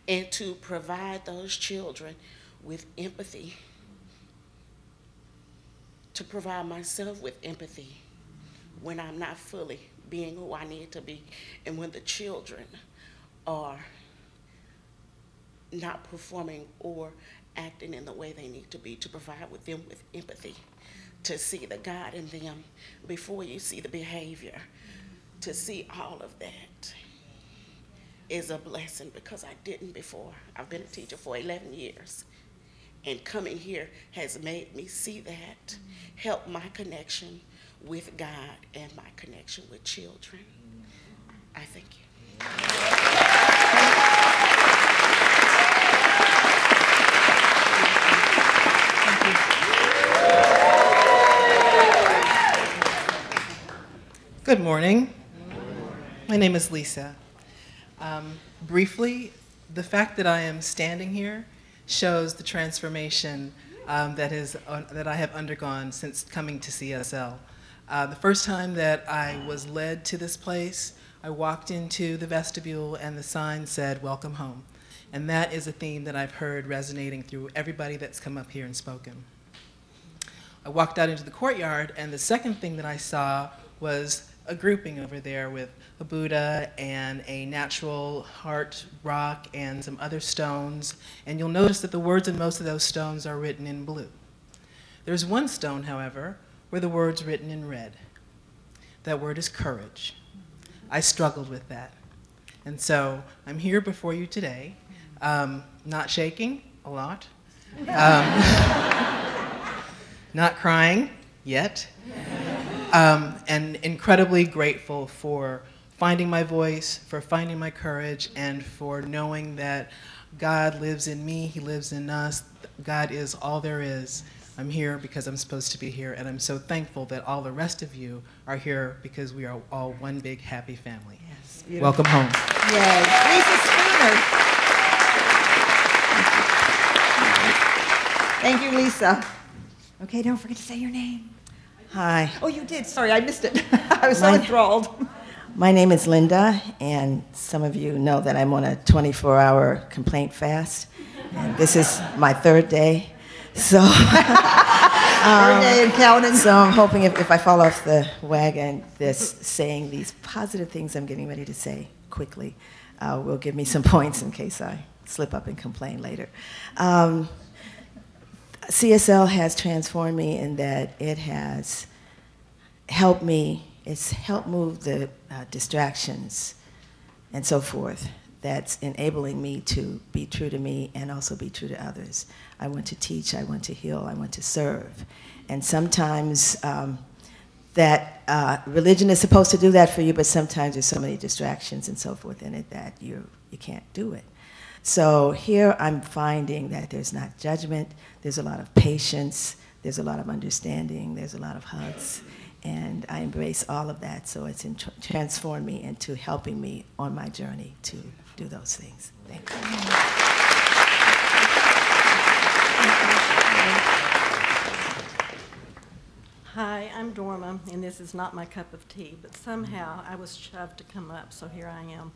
And to provide those children with empathy, to provide myself with empathy when I'm not fully being who I need to be, and when the children are not performing or acting in the way they need to be, to provide with them with empathy, to see the God in them before you see the behavior, to see all of that is a blessing, because I didn't before. I've been a teacher for 11 years. And coming here has made me see that, help my connection with God and my connection with children. I thank you. Good morning. My name is Lisa. Briefly, the fact that I am standing here shows the transformation that I have undergone since coming to CSL. The first time that I was led to this place, I walked into the vestibule and the sign said, "Welcome home." And that is a theme that I've heard resonating through everybody that's come up here and spoken. I walked out into the courtyard, and the second thing that I saw was a grouping over there with a Buddha and a natural heart rock and some other stones. And you'll notice that the words in most of those stones are written in blue. There's one stone, however, where the word's written in red. That word is courage. I struggled with that. And so I'm here before you today, not shaking a lot, not crying yet, and incredibly grateful for finding my voice, for finding my courage, and for knowing that God lives in me, He lives in us. God is all there is. I'm here because I'm supposed to be here, and I'm so thankful that all the rest of you are here because we are all one big happy family. Yes, beautiful. Welcome home. Yay. Lisa Spooner. Thank you, Lisa. Okay, don't forget to say your name. Hi. Oh, you did. Sorry, I missed it. I was so enthralled. My name is Linda, and some of you know that I'm on a 24-hour complaint fast. And this is my third day. So, third day and counting. So I'm hoping if I fall off the wagon, saying these positive things I'm getting ready to say quickly will give me some points in case I slip up and complain later. CSL has transformed me in that it has helped me, it's helped move the distractions and so forth that's enabling me to be true to me and also be true to others. I want to teach, I want to heal, I want to serve. And sometimes that religion is supposed to do that for you, but sometimes there's so many distractions and so forth in it that you can't do it. So here I'm finding that there's not judgment, there's a lot of patience, there's a lot of understanding, there's a lot of hugs, and I embrace all of that. So it's transformed me into helping me on my journey to do those things. Thank you. Hi, I'm Dorma, and this is not my cup of tea, but somehow I was shoved to come up, so here I am.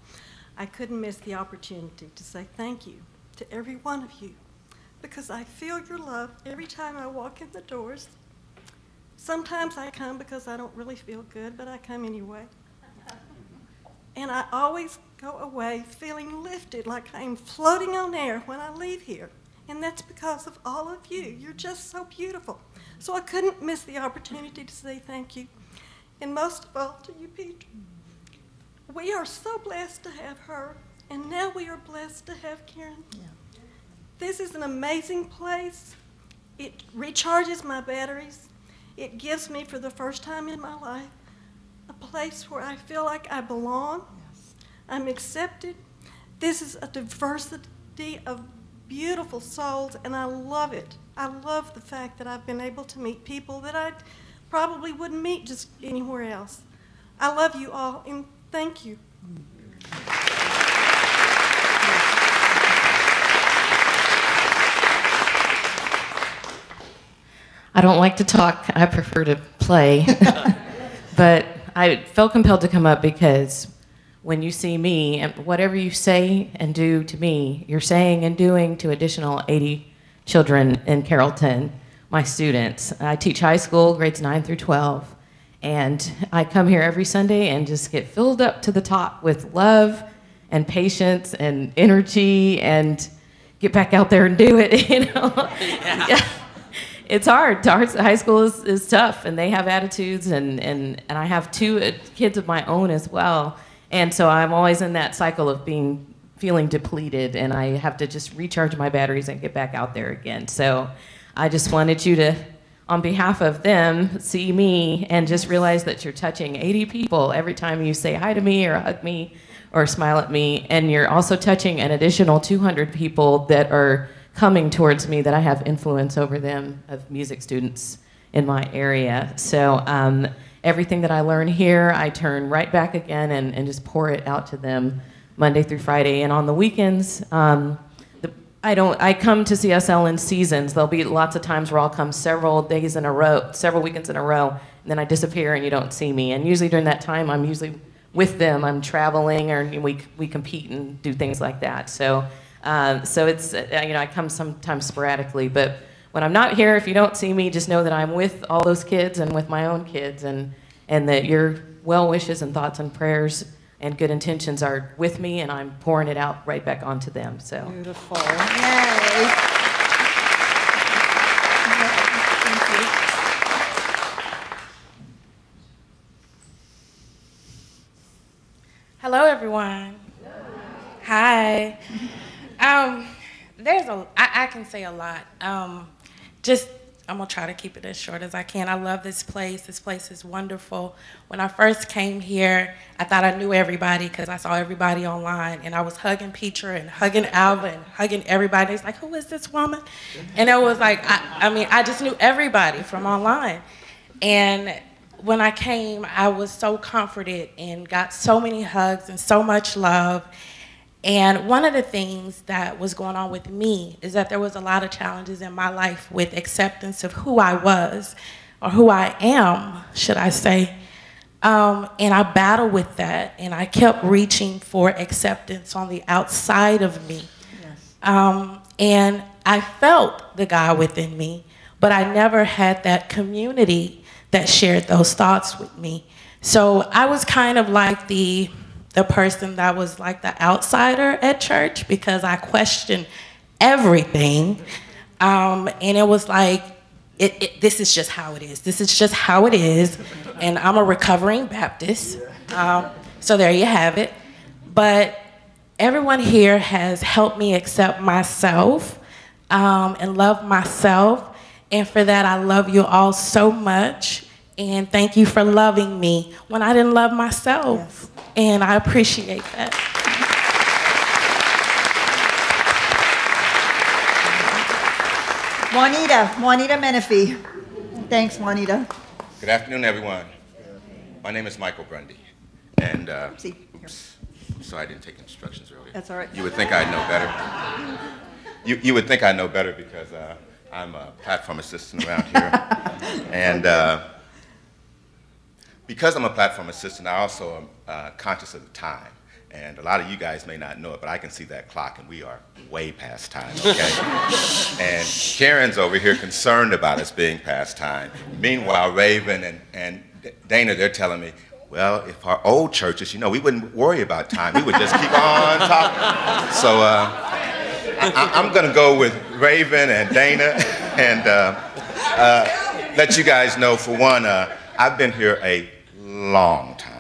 I couldn't miss the opportunity to say thank you to every one of you, because I feel your love every time I walk in the doors. Sometimes I come because I don't really feel good, but I come anyway. And I always go away feeling lifted, like I'm floating on air when I leave here. And that's because of all of you. You're just so beautiful. So I couldn't miss the opportunity to say thank you. And most of all, to you, Peter. We are so blessed to have her, and now we are blessed to have Karen. Yeah. This is an amazing place. It recharges my batteries. It gives me, for the first time in my life, a place where I feel like I belong. Yes. I'm accepted. This is a diversity of beautiful souls, and I love it. I love the fact that I've been able to meet people that I probably wouldn't meet just anywhere else. I love you all, and thank you. I don't like to talk. I prefer to play. But I felt compelled to come up because when you see me, and whatever you say and do to me, you're saying and doing to additional 80 children in Carrollton, my students. I teach high school, grades 9 through 12. And I come here every Sunday and just get filled up to the top with love and patience and energy and get back out there and do it, you know? Yeah. it's hard. High school is tough, and they have attitudes, and I have two kids of my own as well. And so I'm always in that cycle of feeling depleted, and I have to just recharge my batteries and get back out there again. So I just wanted you to, on behalf of them, see me and just realize that you're touching 80 people every time you say hi to me or hug me or smile at me. And you're also touching an additional 200 people that are coming towards me that I have influence over them, of music students in my area. So everything that I learn here, I turn right back again and just pour it out to them Monday through Friday. And on the weekends, I come to CSL in seasons. There'll be lots of times where I'll come several days in a row, several weekends in a row, and then I disappear and you don't see me. And usually during that time, I'm usually with them. I'm traveling, or we compete and do things like that. So it's, I come sometimes sporadically, but when I'm not here, if you don't see me, just know that I'm with all those kids and with my own kids, and that your well wishes and thoughts and prayers and good intentions are with me, and I'm pouring it out right back onto them. So beautiful. Yay. Hello, everyone. Hi. I can say a lot. I'm gonna try to keep it as short as I can. I love this place. This place is wonderful. When I first came here, I thought I knew everybody because I saw everybody online, and I was hugging Petra and hugging Alva and hugging everybody. It's like, who is this woman? And it was like, I just knew everybody from online. And when I came, I was so comforted and got so many hugs and so much love. And one of the things that was going on with me is that there was a lot of challenges in my life with acceptance of who I was, or who I am, should I say. And I battled with that, and I kept reaching for acceptance on the outside of me. Yes. And I felt the God within me, but I never had that community that shared those thoughts with me. So I was kind of like the person that was like the outsider at church, because I questioned everything. And it was like, this is just how it is. This is just how it is. And I'm a recovering Baptist. So there you have it. But everyone here has helped me accept myself and love myself. And for that, I love you all so much. And thank you for loving me when I didn't love myself. Yes. And I appreciate that. Juanita Menifee. Thanks, Juanita. Good afternoon, everyone. My name is Michael Grundy. And, oops, sorry I didn't take instructions earlier. That's all right. You would think I'd know better. You would think I know better because I'm a platform assistant around here. And because I'm a platform assistant, I also am conscious of the time. And a lot of you guys may not know it, but I can see that clock, and we are way past time, okay? And Karen's over here concerned about us being past time. Meanwhile, Raven and Dana, they're telling me, well, if our old churches, we wouldn't worry about time. We would just keep on talking. So I'm going to go with Raven and Dana and let you guys know, for one, I've been here a long time.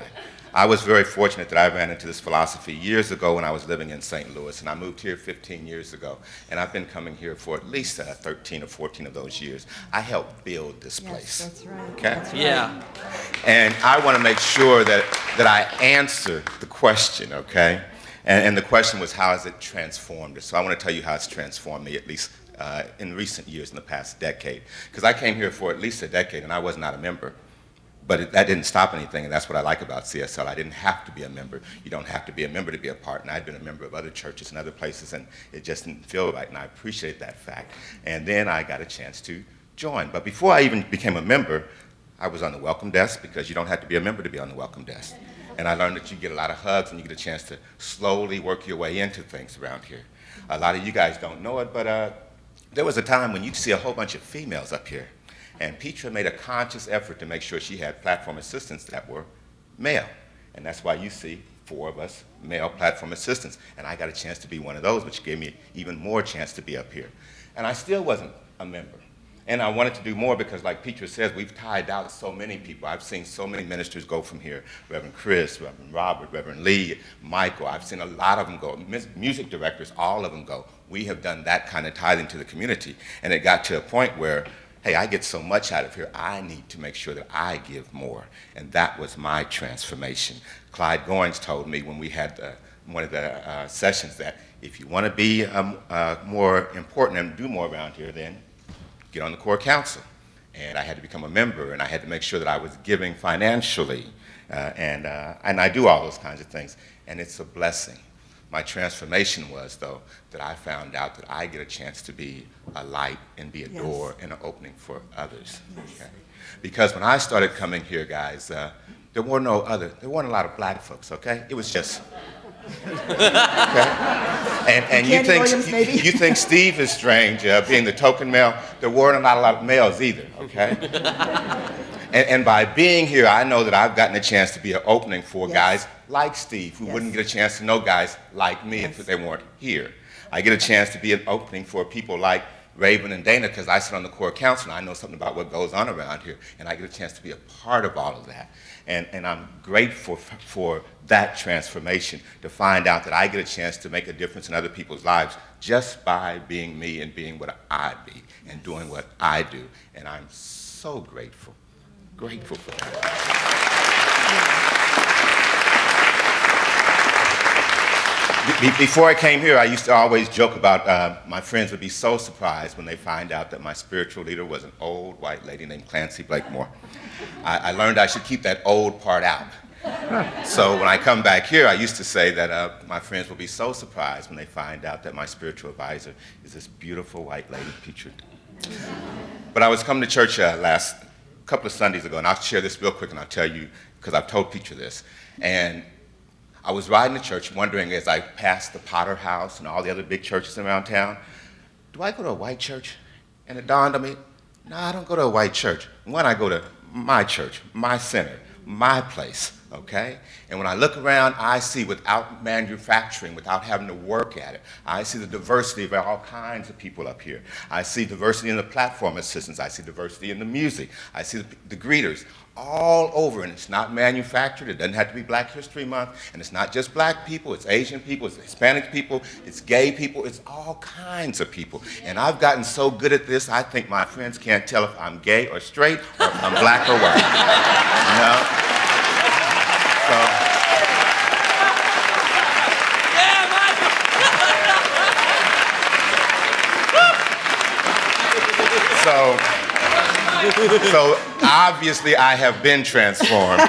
I was very fortunate that I ran into this philosophy years ago when I was living in St. Louis, and I moved here 15 years ago. And I've been coming here for at least 13 or 14 of those years. I helped build this place. That's right. Okay? That's right. Yeah. And I want to make sure that I answer the question, okay? And the question was, how has it transformed us? So I want to tell you how it's transformed me, at least in recent years, in the past decade. Because I came here for at least a decade, and I was not a member. But that didn't stop anything, and that's what I like about CSL. I didn't have to be a member. You don't have to be a member to be a part. And I'd been a member of other churches and other places, and it just didn't feel right, and I appreciate that fact. And then I got a chance to join. But before I even became a member, I was on the welcome desk, because you don't have to be a member to be on the welcome desk. And I learned that you get a lot of hugs, and you get a chance to slowly work your way into things around here. A lot of you guys don't know it, but there was a time when you'd see a whole bunch of females up here. And Petra made a conscious effort to make sure she had platform assistants that were male. And that's why you see 4 of us male platform assistants. And I got a chance to be one of those, which gave me even more chance to be up here. And I still wasn't a member. And I wanted to do more because, like Petra says, we've tied out so many people. I've seen so many ministers go from here. Reverend Chris, Reverend Robert, Reverend Lee, Michael. I've seen a lot of them go. Music directors, all of them go. We have done that kind of tithing to the community. And it got to a point where, hey, I get so much out of here, I need to make sure that I give more. And that was my transformation. Clyde Goings told me when we had one of the sessions that if you want to be more important and do more around here, then get on the core council. And I had to become a member, and I had to make sure that I was giving financially, and I do all those kinds of things, and it's a blessing. My transformation was, though, that I found out that I get a chance to be a light and be a door and an opening for others. Okay? Because when I started coming here, guys, there weren't a lot of black folks, okay? It was just, okay? And you think Steve is strange, being the token male. There weren't a lot of males either, okay? And by being here, I know that I've gotten a chance to be an opening for guys like Steve, who wouldn't get a chance to know guys like me if they weren't here. I get a chance to be an opening for people like Raven and Dana, because I sit on the core council and I know something about what goes on around here, and I get a chance to be a part of all of that. And I'm grateful for that transformation, to find out that I get a chance to make a difference in other people's lives just by being me and being what I be and doing what I do. And I'm so grateful for that. Before I came here, I used to always joke about my friends would be so surprised when they find out that my spiritual leader was an old white lady named Clancy Blakemore. I learned I should keep that old part out. So when I come back here, I used to say that my friends will be so surprised when they find out that my spiritual advisor is this beautiful white lady, Petra. But I was coming to church last couple of Sundays ago, and I'll share this real quick, and I'll tell you, because I've told Petra this. And I was riding to church wondering, as I passed the Potter House and all the other big churches around town, do I go to a white church? And it dawned on me, no, I don't go to a white church. One, I go to my church, my center, my place, okay? And when I look around, I see, without manufacturing, without having to work at it, I see the diversity of all kinds of people up here. I see diversity in the platform assistants. I see diversity in the music. I see the greeters all over, and it's not manufactured. It doesn't have to be Black History Month, and it's not just black people, it's Asian people, it's Hispanic people, it's gay people, it's all kinds of people. And I've gotten so good at this, I think my friends can't tell if I'm gay or straight, or if I'm black or white, you know? So obviously I have been transformed,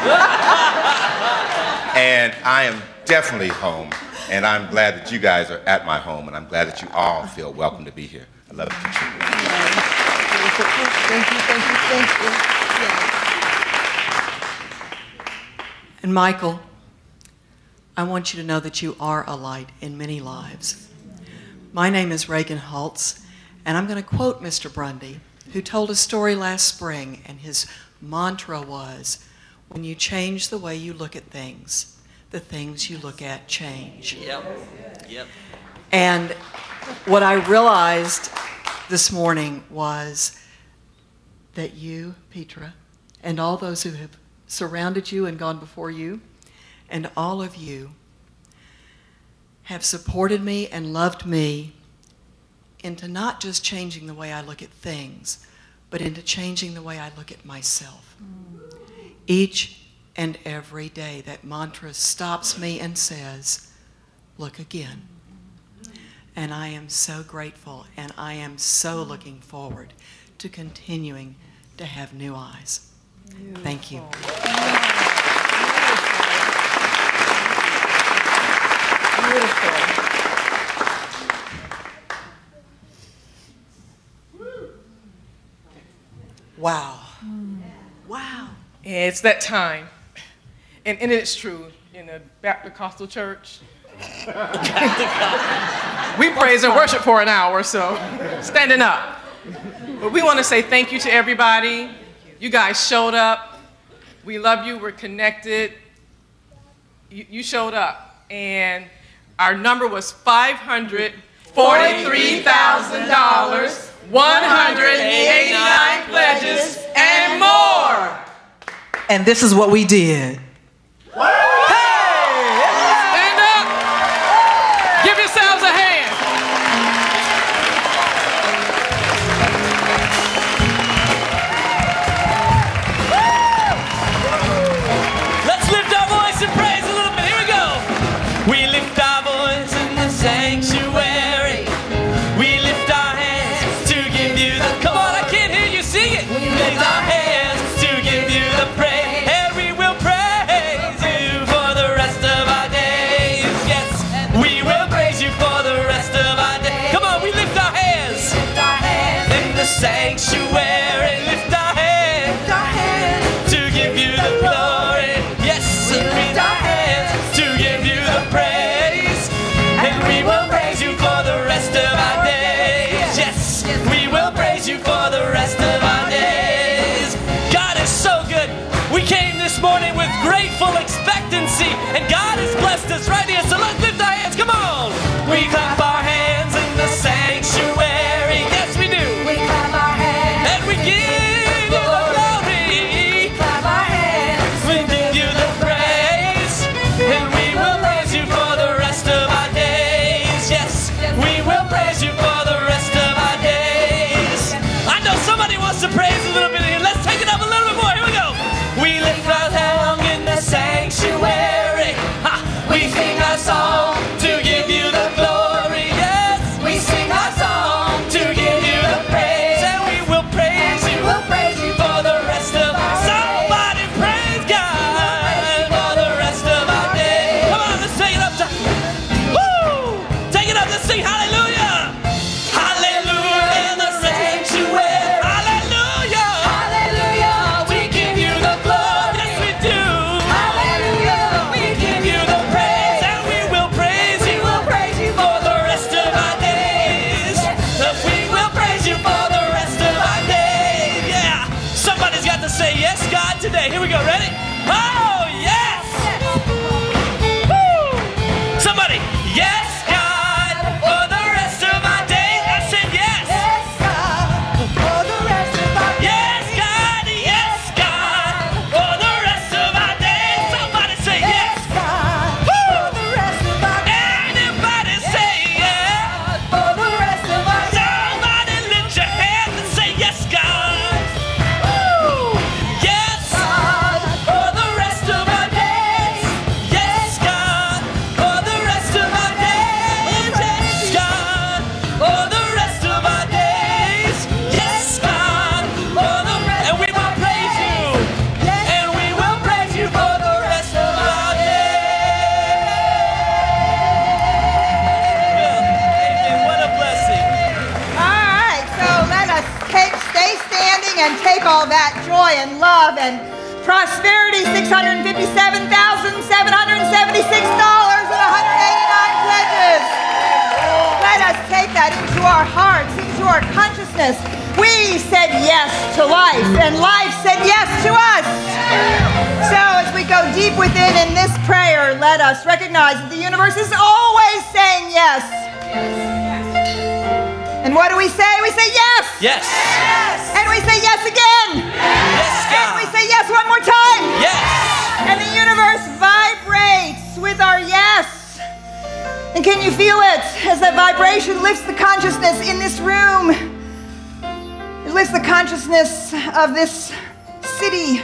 and I am definitely home, and I'm glad that you guys are at my home, and I'm glad that you all feel welcome to be here. I love it. Thank you. And Michael, I want you to know that you are a light in many lives. My name is Reagan Holtz, and I'm going to quote Mr. Brundy, who told a story last spring, and his mantra was, when you change the way you look at things, the things you look at change. Yep. And what I realized this morning was that you, Petra, and all those who have surrounded you and gone before you, and all of you have supported me and loved me into not just changing the way I look at things, but into changing the way I look at myself. Each and every day, that mantra stops me and says, look again. And I am so grateful, and I am so looking forward to continuing to have new eyes. Beautiful. Thank you. Beautiful. Wow. Wow. It's that time. And it's true. In the Baptist Costal Church, we praise and worship for an hour, so standing up. But we want to say thank you to everybody. You guys showed up. We love you. We're connected. You showed up. And our number was $543,000. 189 pledges and more. And this is what we did. Stand up. Give yourselves a hand. Let's lift our voice and praise a little bit. Here we go. We lift our voice in the sanctuary. We lift our hands to give you the... Come on, I can't hear you sing it. We lift our hands to give you the praise. And we will praise you for the rest of our days. Yes, we will praise you for the rest of our days. Come on, we lift our hands in the sanctuary. Lift our hands to give you the glory. Yes, we lift our hands to give you the praise. And we will praise you for the rest of our days. Yes, we will praise you for the rest of our days. God is so good. We came this morning with grateful expectancy, and God has blessed us right here. So let's lift our hands. Come on. We clap our hands in the sanctuary. Yes, we do. We clap our hands. And we give you the glory. We clap our hands. We give you the praise. And we will praise you for the rest of our days. Yes, we will praise you for the rest of our days. I know somebody wants to praise a little bit here. Let's take it up a little bit more. Here we go. We lift our song in the sanctuary. Ha! We sing our song to give you the glory. Yes, we sing our song to give you the praise. And we will praise you. We'll praise you for the rest of our days. Somebody praise God for the rest of our days. Come on, let's take it up. Woo! Take it up. Let's sing hallelujah. Hallelujah in the sanctuary. Hallelujah. Hallelujah. We give you the glory. Yes, we do. Hallelujah. We give you the praise. And we will praise you. We'll praise you for the rest of our days. We will praise you for the rest of our days. Yeah. Somebody's got to say yes, God, today. Here we go. Ready? Oh, yes. Woo. Somebody, yes, God, for the rest of our days. I said yes. Yes, God, for the rest of our days. Yes, God, for the rest of our days. Somebody say yes. God, for the rest of our days. Anybody say yes. For the rest of our days. Somebody lift your hand and say yes, God. Woo. Yes, God, for the rest of our days. Yes, God, for the rest of our days. Yes, God, for the rest of our days. Yes, God, for the rest. And we will praise you. And we will praise you for the rest of our days. Amen. What a blessing. All right, so let us stay standing and take all that joy and love and prosperity, $657,776 and 189 pledges. Let us take that into our hearts, into our consciousness. We said yes to life, and life said yes to us. So as we go deep within in this prayer, let us recognize that the universe is always saying yes. And what do we say? We say yes. Yes. And we say yes again. Yes, God. And we say yes one more time. Yes. And the universe vibrates with our yes. And can you feel it as that vibration lifts the consciousness in this room? It lifts the consciousness of this city.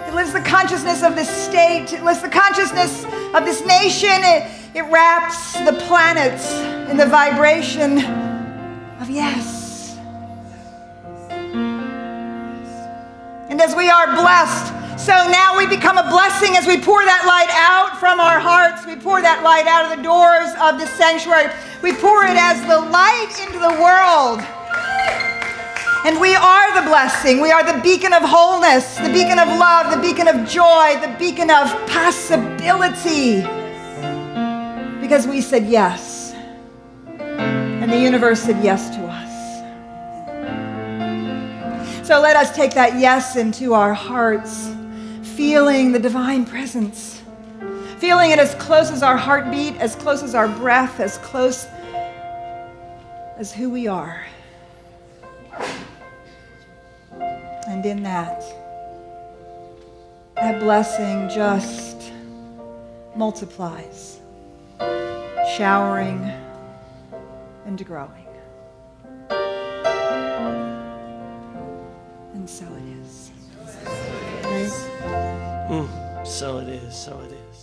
It lifts the consciousness of this state. It lifts the consciousness of this nation. It wraps the planets in the vibration of yes. And as we are blessed, so now we become a blessing as we pour that light out from our hearts. We pour that light out of the doors of this sanctuary. We pour it as the light into the world. And we are the blessing. We are the beacon of wholeness, the beacon of love, the beacon of joy, the beacon of possibility. Because we said yes. And the universe said yes to us. So let us take that yes into our hearts, feeling the divine presence, feeling it as close as our heartbeat, as close as our breath, as close as who we are. And in that blessing just multiplies, showering and growing. And so it is. Right? So it is, so it is.